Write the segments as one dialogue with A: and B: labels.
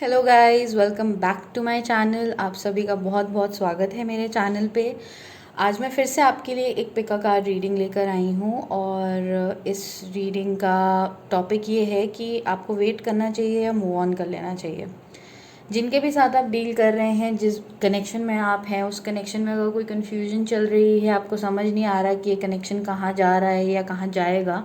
A: Hello guys, welcome back to my channel. आप सभी का बहुत बहुत स्वागत है मेरे चैनल पे। आज मैं फिर से आपके लिए एक पिका कार्ड रीडिंग लेकर आई हूँ और इस रीडिंग का टॉपिक ये है कि आपको वेट करना चाहिए या मूव ऑन कर लेना चाहिए। जिनके भी साथ आप डील कर रहे हैं, जिस कनेक्शन में आप हैं, उस कनेक्शन में अगर कोई कन्फ्यूजन चल रही है, आपको समझ नहीं आ रहा कि ये कनेक्शन कहाँ जा रहा है या कहाँ जाएगा,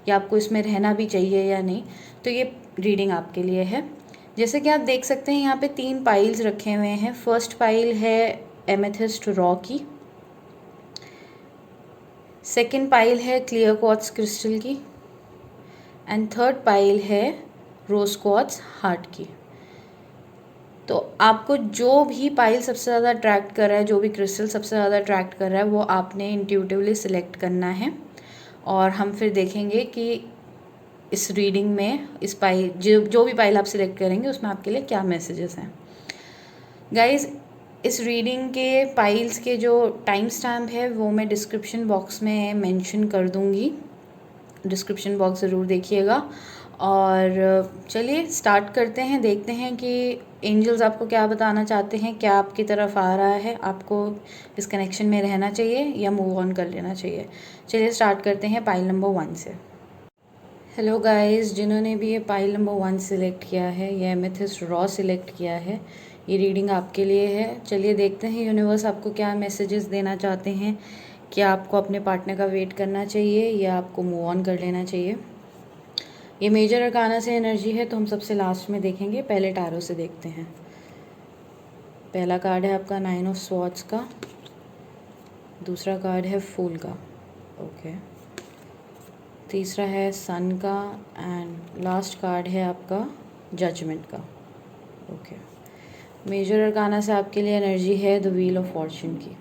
A: या आपको इसमें रहना भी चाहिए या नहीं, तो ये रीडिंग आपके लिए है। जैसे कि आप देख सकते हैं, यहाँ पे 3 पाइल्स रखे हुए हैं। फर्स्ट पाइल है एमेथिस्ट रॉ की, सेकंड पाइल है क्लियर क्वार्ट्ज क्रिस्टल की, एंड थर्ड पाइल है रोज क्वार्ट्ज हार्ट की। तो आपको जो भी पाइल सबसे ज़्यादा अट्रैक्ट कर रहा है, जो भी क्रिस्टल सबसे ज़्यादा अट्रैक्ट कर रहा है, वो आपने इंट्यूटिवली सिलेक्ट करना है। और हम फिर देखेंगे कि इस रीडिंग में इस पाइल जो भी पाइल आप सिलेक्ट करेंगे उसमें आपके लिए क्या मैसेजेस हैं। गाइज, इस रीडिंग के पाइल्स के जो टाइम स्टैम्प है वो मैं डिस्क्रिप्शन बॉक्स में मेंशन कर दूंगी। डिस्क्रिप्शन बॉक्स ज़रूर देखिएगा। और चलिए स्टार्ट करते हैं, देखते हैं कि एंजल्स आपको क्या बताना चाहते हैं, क्या आपकी तरफ आ रहा है, आपको इस कनेक्शन में रहना चाहिए या मूव ऑन कर लेना चाहिए। चलिए स्टार्ट करते हैं पाइल नंबर 1 से। हेलो गाइस, जिन्होंने भी ये पाइल नंबर 1 सिलेक्ट किया है, ये एमेथिस्ट रॉ सिलेक्ट किया है, ये रीडिंग आपके लिए है। चलिए देखते हैं यूनिवर्स आपको क्या मैसेजेस देना चाहते हैं। क्या आपको अपने पार्टनर का वेट करना चाहिए या आपको मूव ऑन कर लेना चाहिए। ये मेजर अरकाना से एनर्जी है, तो हम सबसे लास्ट में देखेंगे। पहले टैरो से देखते हैं। पहला कार्ड है आपका 9 ऑफ स्वॉर्ड्स का, दूसरा कार्ड है फूल का, ओके, तीसरा है सन का, एंड लास्ट कार्ड है आपका जजमेंट का, ओके। मेजर अरकाना से आपके लिए एनर्जी है द व्हील ऑफ फॉर्च्यून की।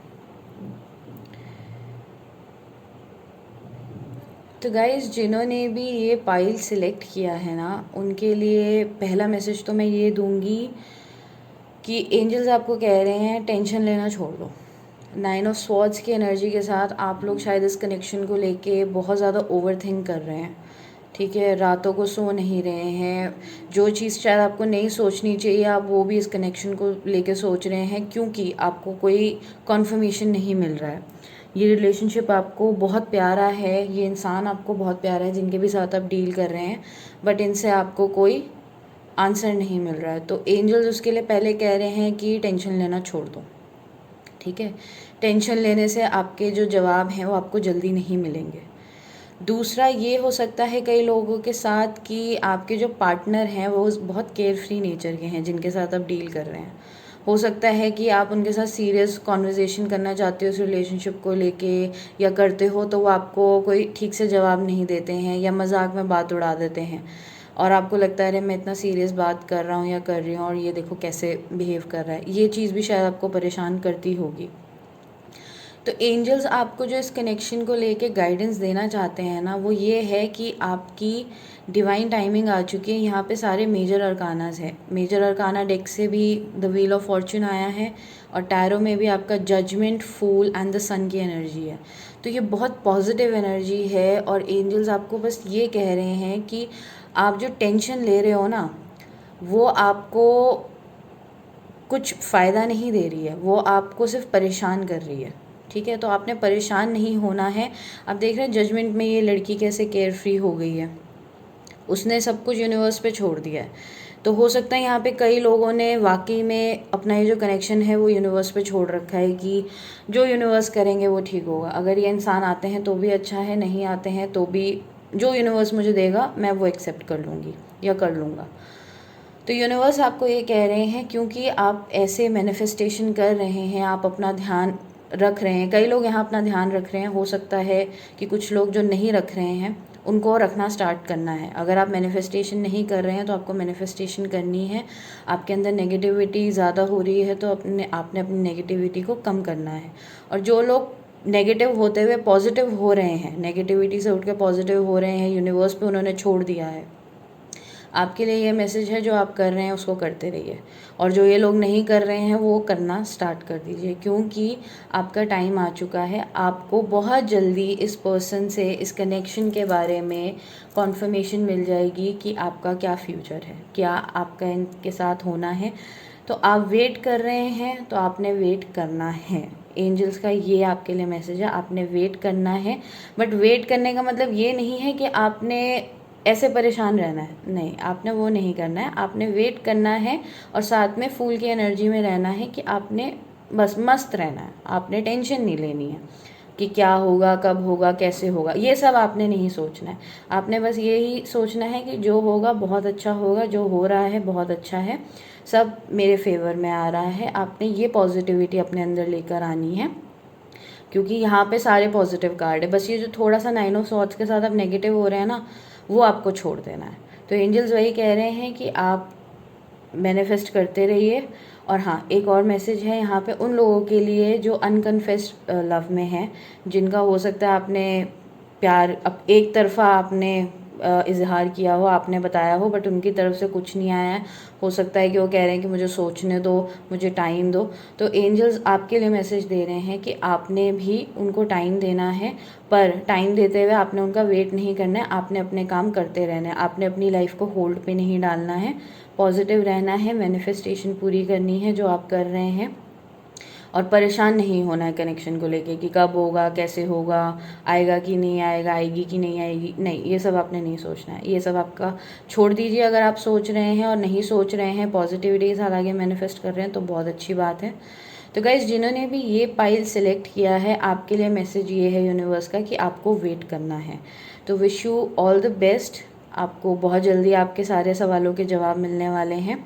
A: तो गाइस, जिन्होंने भी ये पाइल सिलेक्ट किया है ना, उनके लिए पहला मैसेज तो मैं ये दूंगी कि एंजल्स आपको कह रहे हैं टेंशन लेना छोड़ दो। 9 ऑफ स्वॉर्ड्स की एनर्जी के साथ आप लोग शायद इस कनेक्शन को लेके बहुत ज़्यादा ओवरथिंक कर रहे हैं, ठीक है। रातों को सो नहीं रहे हैं, जो चीज़ शायद आपको नहीं सोचनी चाहिए आप वो भी इस कनेक्शन को लेके सोच रहे हैं, क्योंकि आपको कोई कॉन्फर्मेशन नहीं मिल रहा है। ये रिलेशनशिप आपको बहुत प्यारा है, ये इंसान आपको बहुत प्यारा है जिनके भी साथ आप डील कर रहे हैं, बट इनसे आपको कोई आंसर नहीं मिल रहा है। तो एंजल्स उसके लिए पहले कह रहे हैं कि टेंशन लेना छोड़ दो, ठीक है। टेंशन लेने से आपके जो जवाब हैं वो आपको जल्दी नहीं मिलेंगे। दूसरा ये हो सकता है कई लोगों के साथ कि आपके जो पार्टनर हैं वो बहुत केयर फ्री नेचर के हैं, जिनके साथ आप डील कर रहे हैं। हो सकता है कि आप उनके साथ सीरियस कॉन्वर्जेसन करना चाहते हो उस रिलेशनशिप को लेके, या करते हो तो वो आपको कोई ठीक से जवाब नहीं देते हैं या मजाक में बात उड़ा देते हैं, और आपको लगता है अरे मैं इतना सीरियस बात कर रहा हूँ या कर रही हूँ और ये देखो कैसे बिहेव कर रहा है। ये चीज़ भी शायद आपको परेशान करती होगी। तो एंजल्स आपको जो इस कनेक्शन को लेके गाइडेंस देना चाहते हैं ना, वो ये है कि आपकी डिवाइन टाइमिंग आ चुकी है। यहाँ पे सारे मेजर अरकानास है। मेजर अरकाना डेक से भी द व्हील ऑफ फॉर्च्यून आया है, और टैरो में भी आपका जजमेंट, फूल एंड द सन की एनर्जी है। तो ये बहुत पॉजिटिव एनर्जी है, और एंजल्स आपको बस ये कह रहे हैं कि आप जो टेंशन ले रहे हो ना, वो आपको कुछ फ़ायदा नहीं दे रही है, वो आपको सिर्फ परेशान कर रही है, ठीक है। तो आपने परेशान नहीं होना है। आप देख रहे हैं जजमेंट में ये लड़की कैसे केयर फ्री हो गई है, उसने सब कुछ यूनिवर्स पे छोड़ दिया है। तो हो सकता है यहाँ पे कई लोगों ने वाकई में अपना ये जो कनेक्शन है वो यूनिवर्स पे छोड़ रखा है कि जो यूनिवर्स करेंगे वो ठीक होगा। अगर ये इंसान आते हैं तो भी अच्छा है, नहीं आते हैं तो भी जो यूनिवर्स मुझे देगा मैं वो एक्सेप्ट कर लूँगी या कर लूँगा। तो यूनिवर्स आपको ये कह रहे हैं, क्योंकि आप ऐसे मैनिफेस्टेशन कर रहे हैं, आप अपना ध्यान रख रहे हैं। कई लोग यहाँ अपना ध्यान रख रहे हैं, हो सकता है कि कुछ लोग जो नहीं रख रहे हैं उनको रखना स्टार्ट करना है। अगर आप मैनिफेस्टेशन नहीं कर रहे हैं तो आपको मैनिफेस्टेशन करनी है। आपके अंदर नेगेटिविटी ज़्यादा हो रही है तो आपने अपनी नेगेटिविटी को कम करना है। और जो लोग नेगेटिव होते हुए पॉजिटिव हो रहे हैं, नेगेटिविटी से उठ के पॉजिटिव हो रहे हैं, यूनिवर्स पे उन्होंने छोड़ दिया है, आपके लिए ये मैसेज है, जो आप कर रहे हैं उसको करते रहिए, और जो ये लोग नहीं कर रहे हैं वो करना स्टार्ट कर दीजिए, क्योंकि आपका टाइम आ चुका है। आपको बहुत जल्दी इस पर्सन से, इस कनेक्शन के बारे में कॉन्फर्मेशन मिल जाएगी कि आपका क्या फ्यूचर है, क्या आपका इनके साथ होना है। तो आप वेट कर रहे हैं तो आपने वेट करना है। एंजल्स का ये आपके लिए मैसेज है, आपने वेट करना है। बट वेट करने का मतलब ये नहीं है कि आपने ऐसे परेशान रहना है, नहीं, आपने वो नहीं करना है। आपने वेट करना है और साथ में फूल की एनर्जी में रहना है कि आपने बस मस्त रहना है। आपने टेंशन नहीं लेनी है कि क्या होगा, कब होगा, कैसे होगा, ये सब आपने नहीं सोचना है। आपने बस यही सोचना है कि जो होगा बहुत अच्छा होगा, जो हो रहा है बहुत अच्छा है, सब मेरे फेवर में आ रहा है। आपने ये पॉजिटिविटी अपने अंदर लेकर आनी है, क्योंकि यहाँ पे सारे पॉजिटिव कार्ड है। बस ये जो थोड़ा सा 9 ऑफ सॉर्ड्स के साथ अब नेगेटिव हो रहे हैं ना, वो आपको छोड़ देना है। तो एंजल्स वही कह रहे हैं कि आप मैनिफेस्ट करते रहिए। और हाँ, एक और मैसेज है यहाँ पे उन लोगों के लिए जो अनकन्फेस्ड लव में हैं, जिनका हो सकता है आपने प्यार अब एक तरफा आपने इजहार किया हो, आपने बताया हो, बट उनकी तरफ से कुछ नहीं आया है। हो सकता है कि वो कह रहे हैं कि मुझे सोचने दो, मुझे टाइम दो। तो एंजल्स आपके लिए मैसेज दे रहे हैं कि आपने भी उनको टाइम देना है, पर टाइम देते हुए आपने उनका वेट नहीं करना है। आपने अपने काम करते रहना है, आपने अपनी लाइफ को होल्ड पे नहीं डालना है, पॉजिटिव रहना है, मैनिफेस्टेशन पूरी करनी है जो आप कर रहे हैं, और परेशान नहीं होना है कनेक्शन को लेके कि कब होगा, कैसे होगा, आएगा कि नहीं आएगा, आएगी कि नहीं आएगी। नहीं, ये सब आपने नहीं सोचना है, ये सब आपका छोड़ दीजिए। अगर आप सोच रहे हैं और नहीं सोच रहे हैं, पॉजिटिविटी के साथ आगे मैनिफेस्ट कर रहे हैं, तो बहुत अच्छी बात है। तो गाइज, जिन्होंने भी ये पाइल सिलेक्ट किया है, आपके लिए मैसेज ये है यूनिवर्स का कि आपको वेट करना है। तो wish you all the best. आपको बहुत जल्दी आपके सारे सवालों के जवाब मिलने वाले हैं।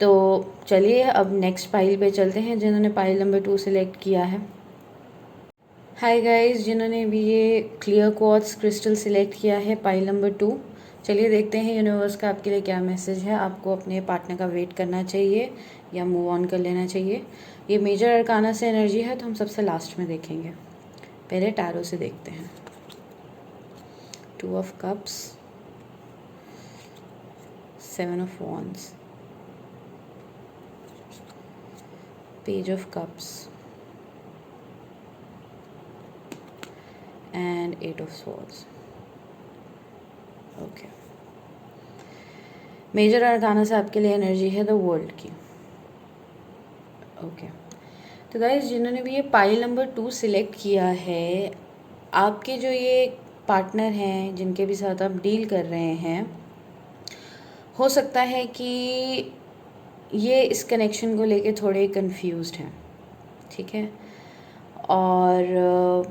A: तो चलिए अब नेक्स्ट पाइल पे चलते हैं, जिन्होंने पाइल नंबर 2 सिलेक्ट किया है। हाय गाइस, जिन्होंने भी ये क्लियर क्वार्ट्ज क्रिस्टल सिलेक्ट किया है, पाइल नंबर 2, चलिए देखते हैं यूनिवर्स का आपके लिए क्या मैसेज है। आपको अपने पार्टनर का वेट करना चाहिए या मूव ऑन कर लेना चाहिए? ये मेजर अरकाना से एनर्जी है, तो हम सबसे लास्ट में देखेंगे। पहले टैरो से देखते हैं। 2 of cups, 7 of wands, Page of Cups and 8 of Swords. Okay, major arcana से आपके लिए एनर्जी है द वर्ल्ड की। ओके, तो गाइस, जिन्होंने भी ये पाइल नंबर 2 सिलेक्ट किया है, आपके जो ये पार्टनर हैं, जिनके भी साथ आप डील कर रहे हैं, हो सकता है कि ये इस कनेक्शन को लेके थोड़े कंफ्यूज्ड हैं, ठीक है। और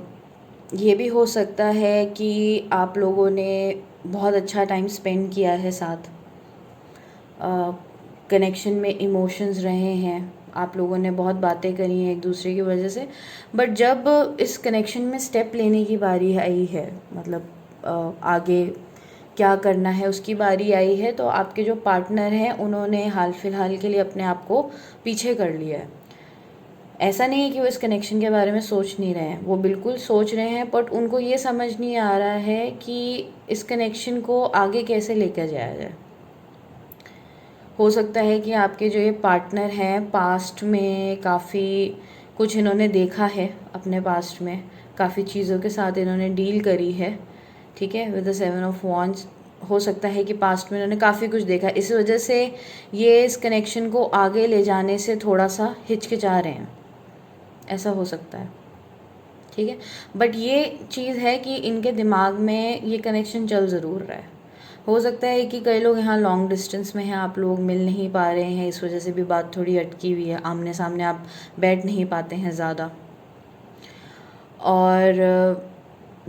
A: ये भी हो सकता है कि आप लोगों ने बहुत अच्छा टाइम स्पेंड किया है साथ, कनेक्शन में इमोशंस रहे हैं, आप लोगों ने बहुत बातें करी हैं एक दूसरे की वजह से। बट जब इस कनेक्शन में स्टेप लेने की बारी आई है, मतलब आगे क्या करना है उसकी बारी आई है, तो आपके जो पार्टनर हैं उन्होंने हाल फिलहाल के लिए अपने आप को पीछे कर लिया है। ऐसा नहीं है कि वो इस कनेक्शन के बारे में सोच नहीं रहे हैं, वो बिल्कुल सोच रहे हैं, बट उनको ये समझ नहीं आ रहा है कि इस कनेक्शन को आगे कैसे लेकर जाया जाए। हो सकता है कि आपके जो ये पार्टनर हैं, पास्ट में काफ़ी कुछ इन्होंने देखा है, अपने पास्ट में काफ़ी चीज़ों के साथ इन्होंने डील करी है, ठीक है, विद द 7 ऑफ वॉन्ड्स। हो सकता है कि पास्ट में इन्होंने काफ़ी कुछ देखा, इस वजह से ये इस कनेक्शन को आगे ले जाने से थोड़ा सा हिचकिचा रहे हैं, ऐसा हो सकता है, ठीक है। बट ये चीज़ है कि इनके दिमाग में ये कनेक्शन चल ज़रूर रहा है। हो सकता है कि कई लोग यहाँ लॉन्ग डिस्टेंस में हैं, आप लोग मिल नहीं पा रहे हैं, इस वजह से भी बात थोड़ी अटकी हुई है, आमने सामने आप बैठ नहीं पाते हैं ज़्यादा। और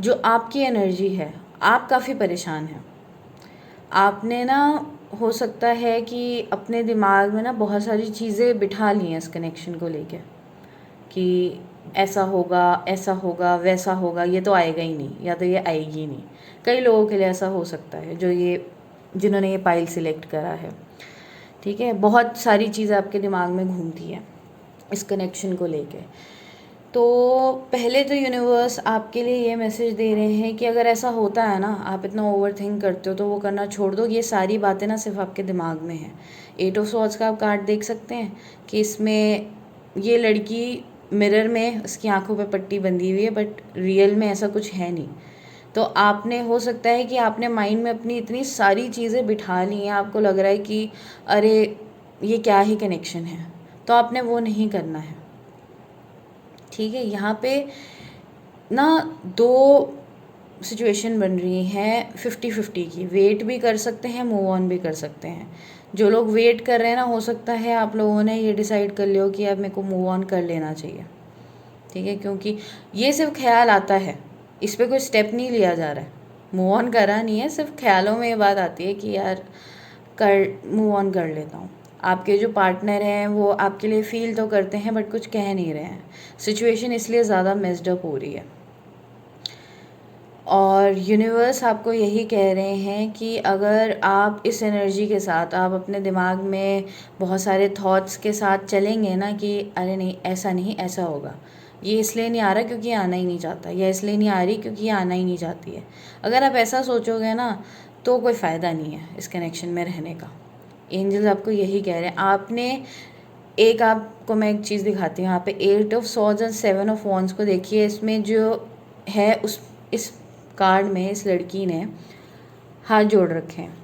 A: जो आपकी एनर्जी है, आप काफ़ी परेशान हैं। आपने ना, हो सकता है कि अपने दिमाग में ना बहुत सारी चीज़ें बिठा ली हैं इस कनेक्शन को लेके, कि ऐसा होगा, वैसा होगा, ये तो आएगा ही नहीं, या तो ये आएगी ही नहीं। कई लोगों के लिए ऐसा हो सकता है, जिन्होंने ये पाइल सिलेक्ट करा है, ठीक है। बहुत सारी चीज़ें आपके दिमाग में घूमती हैं इस कनेक्शन को लेके। तो पहले तो यूनिवर्स आपके लिए ये मैसेज दे रहे हैं कि अगर ऐसा होता है ना, आप इतना ओवर थिंक करते हो, तो वो करना छोड़ दो। ये सारी बातें ना सिर्फ आपके दिमाग में हैं। 8 ऑफ सॉर्ड्स का आप कार्ड देख सकते हैं कि इसमें ये लड़की मिरर में उसकी आंखों पे पट्टी बंधी हुई है, बट रियल में ऐसा कुछ है नहीं। तो आपने, हो सकता है कि आपने माइंड में अपनी इतनी सारी चीज़ें बिठा ली हैं, आपको लग रहा है कि अरे ये क्या ही कनेक्शन है, तो आपने वो नहीं करना है। ठीक है, यहाँ पे ना दो सिचुएशन बन रही हैं 50-50 की। वेट भी कर सकते हैं, मूव ऑन भी कर सकते हैं। जो लोग वेट कर रहे हैं ना, हो सकता है आप लोगों ने ये डिसाइड कर लिया हो कि अब मेरे को मूव ऑन कर लेना चाहिए। ठीक है, क्योंकि ये सिर्फ ख्याल आता है, इस पर कोई स्टेप नहीं लिया जा रहा है। मूव ऑन करा नहीं है, सिर्फ ख्यालों में ये बात आती है कि यार मूव ऑन कर लेता हूँ। आपके जो पार्टनर हैं वो आपके लिए फील तो करते हैं बट कुछ कह नहीं रहे हैं। सिचुएशन इसलिए ज़्यादा मेस्ड अप हो रही है। और यूनिवर्स आपको यही कह रहे हैं कि अगर आप इस एनर्जी के साथ, आप अपने दिमाग में बहुत सारे थॉट्स के साथ चलेंगे ना कि अरे नहीं ऐसा नहीं, ऐसा होगा, ये इसलिए नहीं आ रहा क्योंकि ये आना ही नहीं चाहता, या इसलिए नहीं आ रही क्योंकि ये आना ही नहीं चाहती है, अगर आप ऐसा सोचोगे ना तो कोई फ़ायदा नहीं है इस कनेक्शन में रहने का। एंजल्स आपको यही कह रहे हैं। आपको मैं एक चीज़ दिखाती हूँ। यहाँ पे 8 ऑफ सॉर्ड्स और 7 ऑफ वॉन्ड्स को देखिए। इसमें जो है इस कार्ड में इस लड़की ने हाथ जोड़ रखे हैं।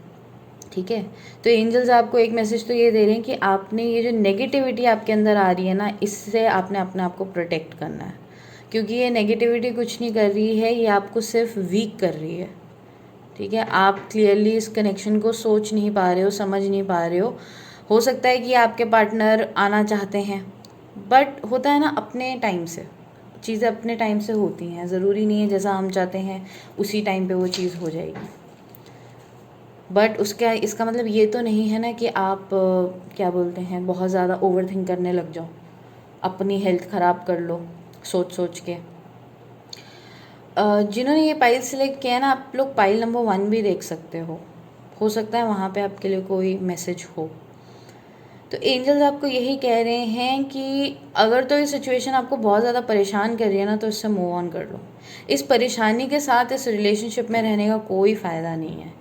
A: ठीक है, तो एंजल्स आपको एक मैसेज तो ये दे रहे हैं कि आपने ये जो नेगेटिविटी आपके अंदर आ रही है ना, इससे आपने अपने आप को प्रोटेक्ट करना है, क्योंकि ये नेगेटिविटी कुछ नहीं कर रही है, ये आपको सिर्फ वीक कर रही है। ठीक है, आप क्लियरली इस कनेक्शन को सोच नहीं पा रहे हो, समझ नहीं पा रहे हो सकता है कि आपके पार्टनर आना चाहते हैं, बट होता है ना अपने टाइम से, चीज़ें अपने टाइम से होती हैं। ज़रूरी नहीं है जैसा हम चाहते हैं उसी टाइम पे वो चीज़ हो जाएगी। बट इसका मतलब ये तो नहीं है ना कि आप क्या बोलते हैं, बहुत ज़्यादा ओवर थिंक करने लग जाओ, अपनी हेल्थ ख़राब कर लो सोच सोच के। जिन्होंने ये पाइल सिलेक्ट किया है ना, आप लोग पाइल नंबर 1 भी देख सकते हो सकता है वहाँ पे आपके लिए कोई मैसेज हो। तो एंजल्स आपको यही कह रहे हैं कि अगर तो ये सिचुएशन आपको बहुत ज़्यादा परेशान कर रही है ना, तो इससे मूव ऑन कर लो। इस परेशानी के साथ इस रिलेशनशिप में रहने का कोई फ़ायदा नहीं है।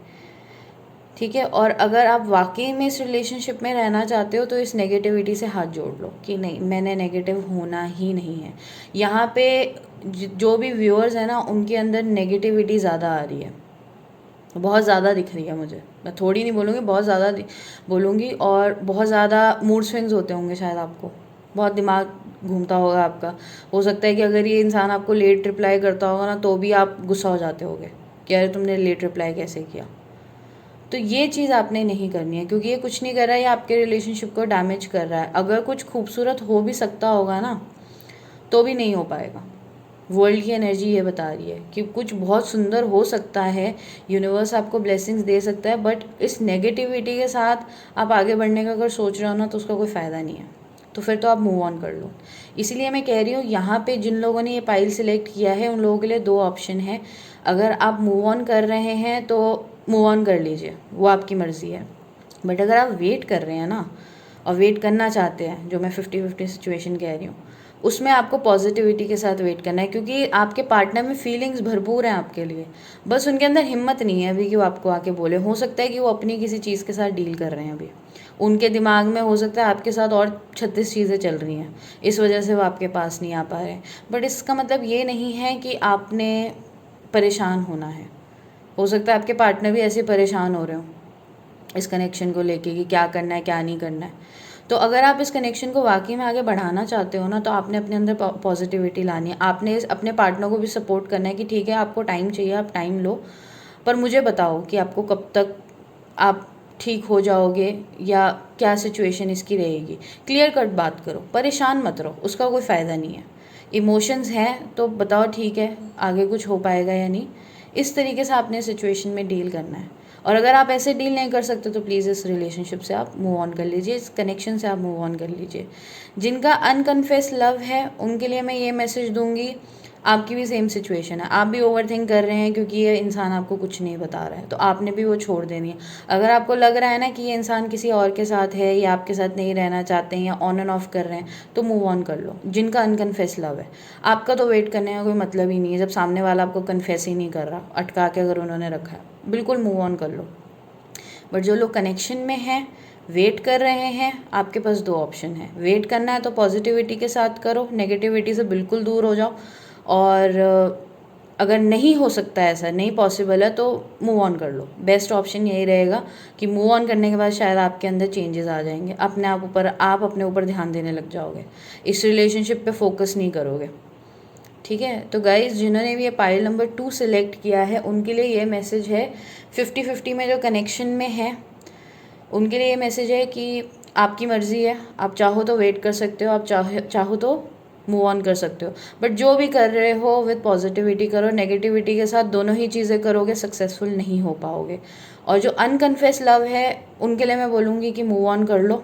A: ठीक है, और अगर आप वाकई में इस रिलेशनशिप में रहना चाहते हो तो इस नेगेटिविटी से हाथ जोड़ लो कि नहीं, मैंने नेगेटिव होना ही नहीं है। यहाँ पे जो भी व्यूअर्स हैं ना, उनके अंदर नेगेटिविटी ज़्यादा आ रही है, बहुत ज़्यादा दिख रही है मुझे। मैं थोड़ी नहीं बोलूँगी, बहुत ज़्यादा बोलूँगी। और बहुत ज़्यादा मूड स्विंग्स होते होंगे शायद आपको, बहुत दिमाग घूमता होगा आपका। हो सकता है कि अगर ये इंसान आपको लेट रिप्लाई करता होगा ना, तो भी आप गुस्सा हो जाते होगे कि अरे तुमने लेट रिप्लाई कैसे किया। तो ये चीज़ आपने नहीं करनी है, क्योंकि ये कुछ नहीं कर रहा है, ये आपके रिलेशनशिप को डैमेज कर रहा है। अगर कुछ खूबसूरत हो भी सकता होगा ना, तो भी नहीं हो पाएगा। वर्ल्ड की एनर्जी ये बता रही है कि कुछ बहुत सुंदर हो सकता है, यूनिवर्स आपको ब्लेसिंग्स दे सकता है, बट इस नेगेटिविटी के साथ आप आगे बढ़ने का अगर सोच रहे हो ना, तो उसका कोई फ़ायदा नहीं है। तो फिर तो आप मूव ऑन कर लो। इसीलिए मैं कह रही हूँ, यहाँ पे जिन लोगों ने ये पाइल सिलेक्ट किया है उन लोगों के लिए 2 ऑप्शन है। अगर आप मूव ऑन कर रहे हैं तो मूव ऑन कर लीजिए, वो आपकी मर्ज़ी है। बट अगर आप वेट कर रहे हैं ना, और वेट करना चाहते हैं, जो मैं 50-50 सिचुएशन कह रही हूँ, उसमें आपको पॉजिटिविटी के साथ वेट करना है, क्योंकि आपके पार्टनर में फीलिंग्स भरपूर हैं आपके लिए, बस उनके अंदर हिम्मत नहीं है अभी कि वो आपको आके बोले। हो सकता है कि वो अपनी किसी चीज़ के साथ डील कर रहे हैं अभी, उनके दिमाग में हो सकता है आपके साथ और 36 चीज़ें चल रही हैं, इस वजह से वो आपके पास नहीं आ पा रहे हैं। बट इसका मतलब ये नहीं है कि आपने परेशान होना है। हो सकता है आपके पार्टनर भी ऐसे परेशान हो रहे हो इस कनेक्शन को लेके कि क्या करना है क्या नहीं करना है। तो अगर आप इस कनेक्शन को वाकई में आगे बढ़ाना चाहते हो ना, तो आपने अपने अंदर पॉजिटिविटी लानी है। आपने अपने पार्टनर को भी सपोर्ट करना है कि ठीक है, आपको टाइम चाहिए, आप टाइम लो, पर मुझे बताओ कि आपको कब तक आप ठीक हो जाओगे, या क्या सिचुएशन इसकी रहेगी। क्लियर कट बात करो, परेशान मत रहो, उसका कोई फ़ायदा नहीं है। इमोशंस हैं तो बताओ ठीक है, आगे कुछ हो पाएगा या नहीं। इस तरीके से आपने सिचुएशन में डील करना है। और अगर आप ऐसे डील नहीं कर सकते तो प्लीज़ इस रिलेशनशिप से आप मूव ऑन कर लीजिए, इस कनेक्शन से आप मूव ऑन कर लीजिए। जिनका अनकन्फेस लव है उनके लिए मैं ये मैसेज दूंगी, आपकी भी सेम सिचुएशन है, आप भी ओवर थिंक कर रहे हैं क्योंकि ये इंसान आपको कुछ नहीं बता रहा है, तो आपने भी वो छोड़ देनी है। अगर आपको लग रहा है ना कि ये इंसान किसी और के साथ है या आपके साथ नहीं रहना चाहते हैं या ऑन एंड ऑफ कर रहे हैं, तो मूव ऑन कर लो। जिनका अनकन्फेस लव है, आपका तो वेट करने का कोई मतलब ही नहीं है जब सामने वाला आपको कन्फेस ही नहीं कर रहा, अटका के अगर उन्होंने रखा है, बिल्कुल मूव ऑन कर लो। बट जो लोग कनेक्शन में हैं, वेट कर रहे हैं, आपके पास दो ऑप्शन है। वेट करना है तो पॉजिटिविटी के साथ करो, नेगेटिविटी से बिल्कुल दूर हो जाओ। और अगर नहीं हो सकता है, ऐसा नहीं पॉसिबल है, तो मूव ऑन कर लो। बेस्ट ऑप्शन यही रहेगा कि मूव ऑन करने के बाद शायद आपके अंदर चेंजेस आ जाएंगे, आप अपने ऊपर ध्यान देने लग जाओगे, इस रिलेशनशिप पे फोकस नहीं करोगे। ठीक है, तो गाइज जिन्होंने भी ये पाइल नंबर 2 सिलेक्ट किया है उनके लिए ये मैसेज है, 50-50 में जो कनेक्शन में है उनके लिए ये मैसेज है कि आपकी मर्ज़ी है, आप चाहो तो वेट कर सकते हो, आप चाहो तो मूव ऑन कर सकते हो। बट जो भी कर रहे हो विद पॉजिटिविटी करो, नेगेटिविटी के साथ दोनों ही चीज़ें करोगे सक्सेसफुल नहीं हो पाओगे। और जो अनकन्फेस लव है उनके लिए मैं बोलूँगी कि मूव ऑन कर लो,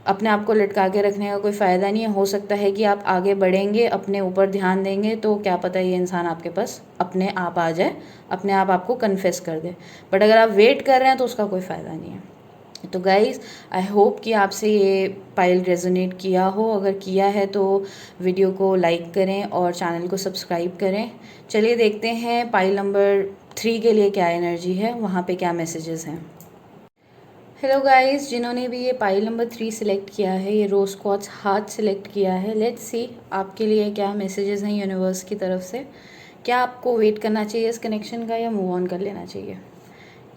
A: अपने आप को लटका के रखने का कोई फ़ायदा नहीं है। हो सकता है कि आप आगे बढ़ेंगे, अपने ऊपर ध्यान देंगे, तो क्या पता ये इंसान आपके पास अपने आप आ जाए, अपने आप आपको कन्फेस कर दे। बट अगर आप वेट कर रहे हैं तो उसका कोई फ़ायदा नहीं है। तो गाइज़ आई होप कि आपसे ये पाइल रेजोनेट किया हो, अगर किया है तो वीडियो को लाइक करें और चैनल को सब्सक्राइब करें। चलिए देखते हैं पाइल नंबर 3 के लिए क्या एनर्जी है, वहाँ पे क्या मैसेजेस हैं। हेलो गाइस, जिन्होंने भी ये पाइल नंबर 3 सिलेक्ट किया है, ये रोज़ क्वार्ट्ज हार्ट सिलेक्ट किया है, लेट्स सी आपके लिए क्या मैसेजेस हैं यूनिवर्स की तरफ से। क्या आपको वेट करना चाहिए इस कनेक्शन का या मूव ऑन कर लेना चाहिए?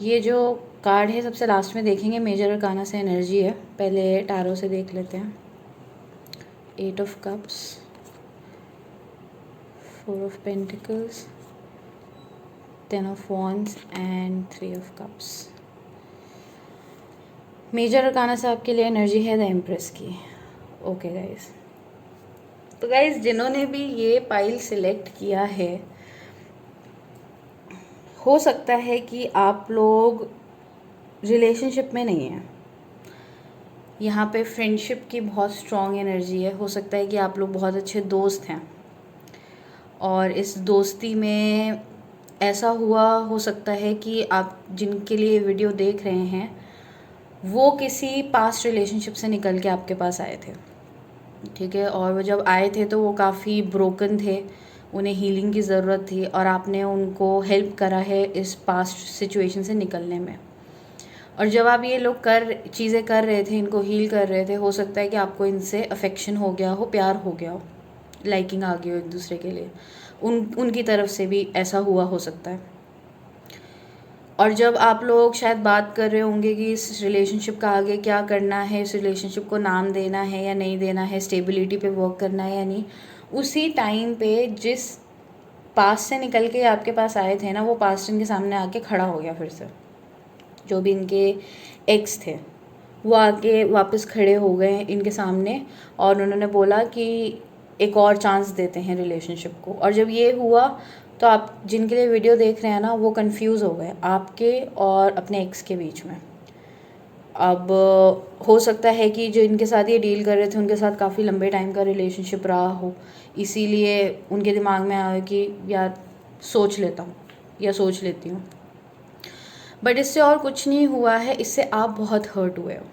A: ये जो कार्ड है सबसे लास्ट में देखेंगे, मेजर अरकाना से एनर्जी है, पहले टैरो से देख लेते हैं। 8 of cups, 4 of pentacles, 10 of wands and 3 of cups. Major arcana से आपके लिए एनर्जी है द एम्प्रेस की। ओके गाइस, तो गाइस जिन्होंने भी ये पाइल सिलेक्ट किया है, हो सकता है कि आप लोग रिलेशनशिप में नहीं हैं, यहाँ पे फ्रेंडशिप की बहुत स्ट्रॉन्ग एनर्जी है। हो सकता है कि आप लोग बहुत अच्छे दोस्त हैं और इस दोस्ती में ऐसा हुआ हो सकता है कि आप जिनके लिए वीडियो देख रहे हैं वो किसी पास्ट रिलेशनशिप से निकल के आपके पास आए थे। ठीक है, और वो जब आए थे तो वो काफ़ी ब्रोकन थे, उन्हें हीलिंग की ज़रूरत थी और आपने उनको हेल्प करा है इस पास्ट सिचुएशन से निकलने में। और जब आप ये लोग चीज़ें कर रहे थे, इनको हील कर रहे थे, हो सकता है कि आपको इनसे अफेक्शन हो गया हो, प्यार हो गया हो, लाइकिंग आ गई हो एक दूसरे के लिए, उनकी तरफ से भी ऐसा हुआ हो सकता है। और जब आप लोग शायद बात कर रहे होंगे कि इस रिलेशनशिप का आगे क्या करना है, इस रिलेशनशिप को नाम देना है या नहीं देना है, स्टेबिलिटी पे वर्क करना है या नहीं, उसी टाइम पे जिस पास्ट से निकल के आपके पास आए थे ना, वो पास्ट इनके सामने आके खड़ा हो गया फिर से। जो भी इनके एक्स थे वो आके वापस खड़े हो गए इनके सामने और उन्होंने बोला कि एक और चांस देते हैं रिलेशनशिप को। और जब ये हुआ तो आप जिनके लिए वीडियो देख रहे हैं ना, वो कंफ्यूज हो गए आपके और अपने एक्स के बीच में। अब हो सकता है कि जो इनके साथ ये डील कर रहे थे उनके साथ काफ़ी लंबे टाइम का रिलेशनशिप रहा हो, इसीलिए उनके दिमाग में आया कि यार सोच लेता हूँ या सोच लेती हूँ। बट इससे और कुछ नहीं हुआ है, इससे आप बहुत हर्ट हुए हो,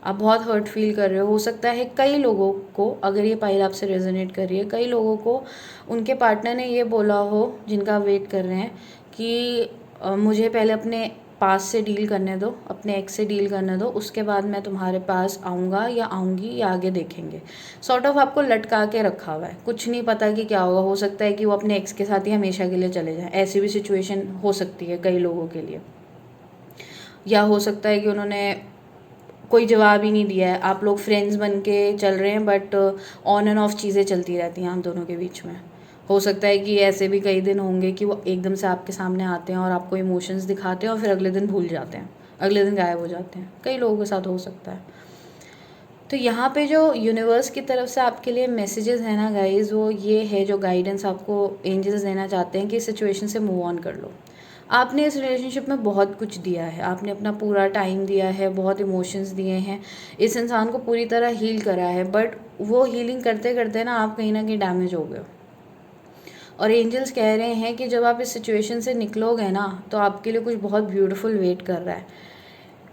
A: आप बहुत हर्ट फील कर रहे हो सकता है कई लोगों को, अगर ये पाइल आपसे रेजोनेट कर रही है, कई लोगों को उनके पार्टनर ने ये बोला हो जिनका वेट कर रहे हैं कि मुझे पहले अपने पास से डील करने दो, अपने एक्स से डील करने दो, उसके बाद मैं तुम्हारे पास आऊँगा या आऊँगी या आगे देखेंगे। सॉर्ट ऑफ आपको लटका के रखा हुआ है, कुछ नहीं पता कि क्या होगा। हो सकता है कि वो अपने एक्स के साथ ही हमेशा के लिए चले जाएं, ऐसी भी सिचुएशन हो सकती है कई लोगों के लिए। या हो सकता है कि उन्होंने कोई जवाब ही नहीं दिया है, आप लोग फ्रेंड्स बन के चल रहे हैं बट ऑन एंड ऑफ चीज़ें चलती रहती हैं हम दोनों के बीच में। हो सकता है कि ऐसे भी कई दिन होंगे कि वो एकदम से आपके सामने आते हैं और आपको इमोशंस दिखाते हैं और फिर अगले दिन भूल जाते हैं, अगले दिन गायब हो जाते हैं, कई लोगों के साथ हो सकता है। तो यहाँ पे जो यूनिवर्स की तरफ से आपके लिए मैसेजेस हैं ना गाइज, वो ये है, जो गाइडेंस आपको एंजल्स देना चाहते हैं कि इस सिचुएशन से मूव ऑन कर लो। आपने इस रिलेशनशिप में बहुत कुछ दिया है, आपने अपना पूरा टाइम दिया है, बहुत इमोशंस दिए हैं, इस इंसान को पूरी तरह हील करा है, बट वो हीलिंग करते करते ना आप कहीं ना कहीं डैमेज हो गए हो। और एंजल्स कह रहे हैं कि जब आप इस सिचुएशन से निकलोगे ना तो आपके लिए कुछ बहुत ब्यूटीफुल वेट कर रहा है।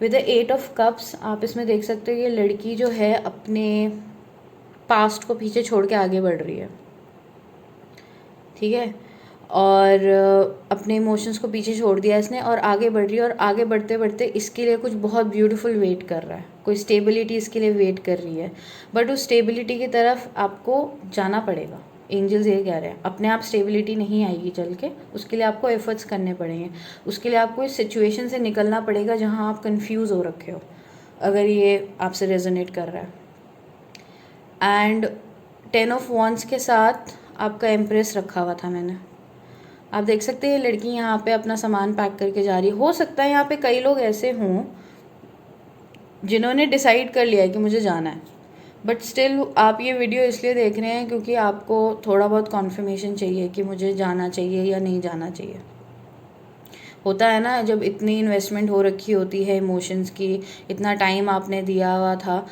A: विद द 8 ऑफ कप्स आप इसमें देख सकते हो ये लड़की जो है अपने पास्ट को पीछे छोड़ के आगे बढ़ रही है, ठीक है, और अपने इमोशंस को पीछे छोड़ दिया इसने और आगे बढ़ रही है। और आगे बढ़ते बढ़ते इसके लिए कुछ बहुत ब्यूटीफुल वेट कर रहा है, कोई स्टेबिलिटी इसके लिए वेट कर रही है। बट उस स्टेबिलिटी की तरफ आपको जाना पड़ेगा। एंजल्स ये कह रहे हैं अपने आप स्टेबिलिटी नहीं आएगी चल के, उसके लिए आपको एफर्ट्स करने पड़ेंगे। उसके लिए आपको इस सिचुएशन से निकलना पड़ेगा जहाँ आप कन्फ्यूज़ हो रखे हो, अगर ये आपसे रेजोनेट कर रहा है। एंड 10 ऑफ वॉन्ड्स के साथ आपका एम्प्रेस रखा हुआ था मैंने। आप देख सकते हैं लड़की यहाँ पे अपना सामान पैक करके जा रही है। हो सकता है यहाँ पे कई लोग ऐसे हों जिन्होंने डिसाइड कर लिया है कि मुझे जाना है, बट स्टिल आप ये वीडियो इसलिए देख रहे हैं क्योंकि आपको थोड़ा बहुत कॉन्फर्मेशन चाहिए कि मुझे जाना चाहिए या नहीं जाना चाहिए। होता है ना, जब इतनी इन्वेस्टमेंट हो रखी होती है इमोशंस की, इतना टाइम आपने दिया हुआ था,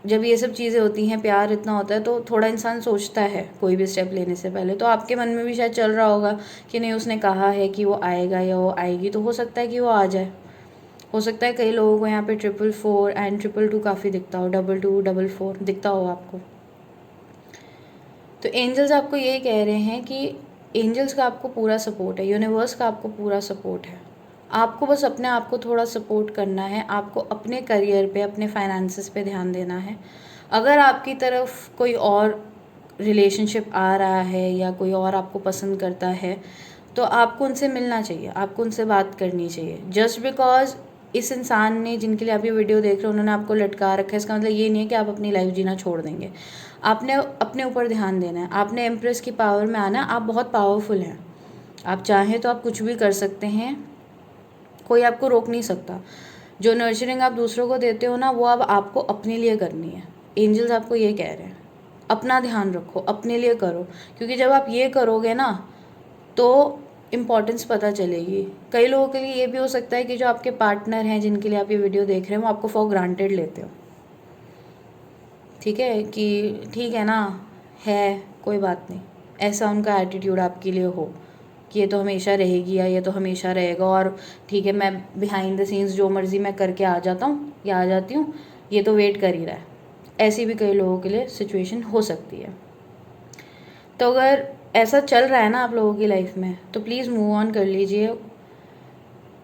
A: जब ये सब चीज़ें होती हैं, प्यार इतना होता है तो थोड़ा इंसान सोचता है कोई भी स्टेप लेने से पहले। तो आपके मन में भी शायद चल रहा होगा कि नहीं उसने कहा है कि वो आएगा या वो आएगी, तो हो सकता है कि वो आ जाए। हो सकता है कई लोगों को यहाँ पे 444 एंड 222 काफ़ी दिखता हो, 22 44 दिखता हो आपको। तो एंजल्स आपको ये कह रहे हैं कि एंजल्स का आपको पूरा सपोर्ट है, यूनिवर्स का आपको पूरा सपोर्ट है। आपको बस अपने आप को थोड़ा सपोर्ट करना है, आपको अपने करियर पे, अपने फाइनेंसेस पे ध्यान देना है। अगर आपकी तरफ कोई और रिलेशनशिप आ रहा है या कोई और आपको पसंद करता है तो आपको उनसे मिलना चाहिए, आपको उनसे बात करनी चाहिए। जस्ट बिकॉज इस इंसान ने, जिनके लिए आप ये वीडियो देख रहे हो, उन्होंने आपको लटका रखा है, इसका मतलब ये नहीं है कि आप अपनी लाइफ जीना छोड़ देंगे। आपने अपने ऊपर ध्यान देना है, आपने एम्प्रेस की पावर में आना है। आप बहुत पावरफुल हैं, आप चाहें तो आप कुछ भी कर सकते हैं, कोई आपको रोक नहीं सकता। जो नर्चरिंग आप दूसरों को देते हो ना, वो अब आपको अपने लिए करनी है। एंजल्स आपको ये कह रहे हैं अपना ध्यान रखो, अपने लिए करो, क्योंकि जब आप ये करोगे ना तो इम्पॉर्टेंस पता चलेगी। कई लोगों के लिए ये भी हो सकता है कि जो आपके पार्टनर हैं, जिनके लिए आप ये वीडियो देख रहे हैं, वो आपको फॉर ग्रांटेड लेते हो, ठीक है, कि ठीक है ना, है कोई बात नहीं, ऐसा उनका एटीट्यूड आपके लिए हो कि ये तो हमेशा रहेगी या ये तो हमेशा रहेगा, और ठीक है मैं बिहाइंड द सीन्स जो मर्ज़ी मैं करके आ जाता हूँ या आ जाती हूँ, ये तो वेट कर ही रहा है। ऐसी भी कई लोगों के लिए सिचुएशन हो सकती है। तो अगर ऐसा चल रहा है ना आप लोगों की लाइफ में, तो प्लीज़ मूव ऑन कर लीजिए।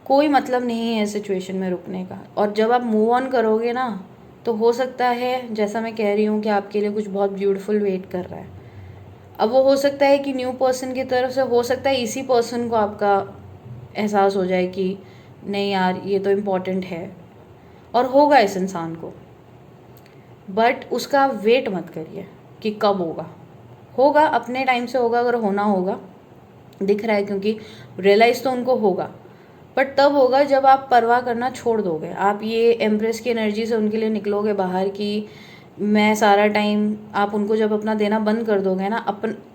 A: कोई मतलब नहीं है सिचुएशन में रुकने का। और जब आप मूव ऑन करोगे ना तो हो सकता है, जैसा मैं कह रही हूँ, कि आपके लिए कुछ बहुत ब्यूटीफुल वेट कर रहा है। अब वो हो सकता है कि न्यू पर्सन की तरफ से, हो सकता है इसी पर्सन को आपका एहसास हो जाए कि नहीं यार ये तो इम्पॉर्टेंट है, और होगा इस इंसान को, बट उसका वेट मत करिए कि कब होगा। होगा अपने टाइम से होगा, अगर होना होगा, दिख रहा है, क्योंकि रियलाइज़ तो उनको होगा, बट तब होगा जब आप परवाह करना छोड़ दोगे। आप ये एम्प्रेस की एनर्जी से उनके लिए निकलोगे बाहर कि मैं सारा टाइम, आप उनको जब अपना देना बंद कर दोगे ना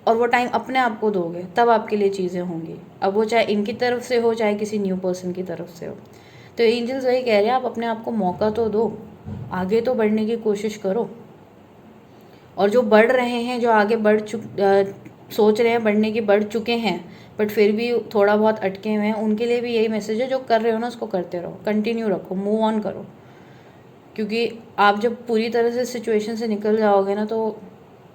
A: और वो टाइम अपने आप को दोगे, तब आपके लिए चीज़ें होंगी। अब वो चाहे इनकी तरफ से हो, चाहे किसी न्यू पर्सन की तरफ से हो। तो एंजल्स वही कह रहे हैं, आप अपने आप को मौका तो दो, आगे तो बढ़ने की कोशिश करो। और जो बढ़ रहे हैं, जो आगे सोच रहे हैं बढ़ने की, बढ़ चुके हैं, बट फिर भी थोड़ा बहुत अटके हुए हैं, उनके लिए भी यही मैसेज है, जो कर रहे हो ना उसको करते रहो, कंटिन्यू रखो, मूव ऑन करो। क्योंकि आप जब पूरी तरह से सिचुएशन से निकल जाओगे ना तो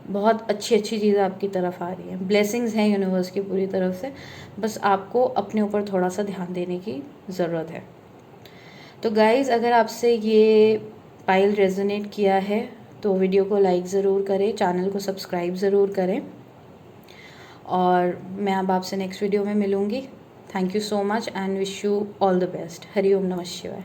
A: बहुत अच्छी अच्छी चीज़ें आपकी तरफ आ रही हैं, ब्लेसिंग्स हैं यूनिवर्स की पूरी तरफ से। बस आपको अपने ऊपर थोड़ा सा ध्यान देने की ज़रूरत है। तो गाइज़, अगर आपसे ये पाइल रेजोनेट किया है तो वीडियो को लाइक ज़रूर करें, चैनल को सब्सक्राइब ज़रूर करें, और मैं अब आपसे नेक्स्ट वीडियो में मिलूँगी। Thank you so much and wish you all the best. Hari Om नमः शिवाय।